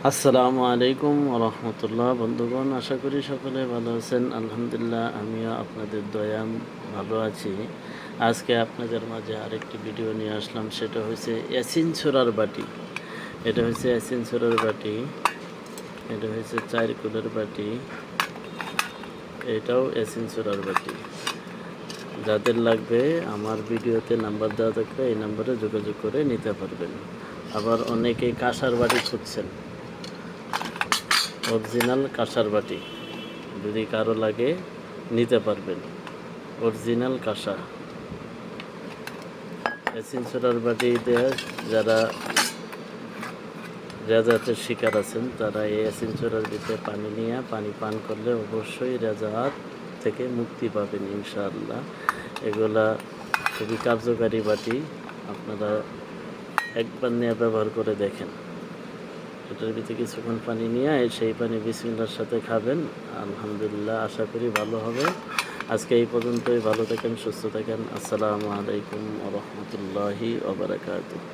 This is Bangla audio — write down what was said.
আসসালামু আলাইকুম রহমতুল্লাহ। বন্ধুগণ, আশা করি সকলে ভালো আছেন। আলহামদুলিল্লাহ, আমিও আপনাদের দয়া ভালো আছি। আজকে আপনাদের মাঝে আরেকটি ভিডিও নিয়ে আসলাম। সেটা হচ্ছে ইয়াসিন ছোড়ার বাটি। এটা হচ্ছে ইয়াসিন ছোড়ার বাটি, এটা হচ্ছে চার কুলের বাটি, এটাও ইয়াসিন ছোড়ার বাটি। যাদের লাগবে আমার ভিডিওতে নাম্বার দেওয়া থাকবে, এই নাম্বারে যোগাযোগ করে নিতে পারবেন। আবার অনেকেই কাঁসার বাটি খুঁজছেন, অরিজিনাল কাঁসার বাটি যদি কারো লাগে নিতে পারবেন। অরিজিনাল কাঁসা ইয়াসিন ছোড়ার বাটিতে যারা রেজাতের শিকার আছেন তারা এই ইয়াসিন ছোড়ার ভিতরে পানি নিয়ে পানি পান করলে অবশ্যই রেজাত থেকে মুক্তি পাবেন ইনশাআল্লাহ। এগুলা খুবই কার্যকারী বাটি, আপনারা একবার নিয়ে ব্যবহার করে দেখেন। এটার ভিতরে কিছুক্ষণ পানি নিয়ে সেই পানি বিসমিল্লাহর সাথে খাবেন, আলহামদুলিল্লাহ আশা করি ভালো হবে। আজকে এই পর্যন্তই। ভালো থাকেন, সুস্থ থাকেন। আসসালামু আলাইকুম ওয়া রাহমাতুল্লাহি ওয়া বারাকাতুহু।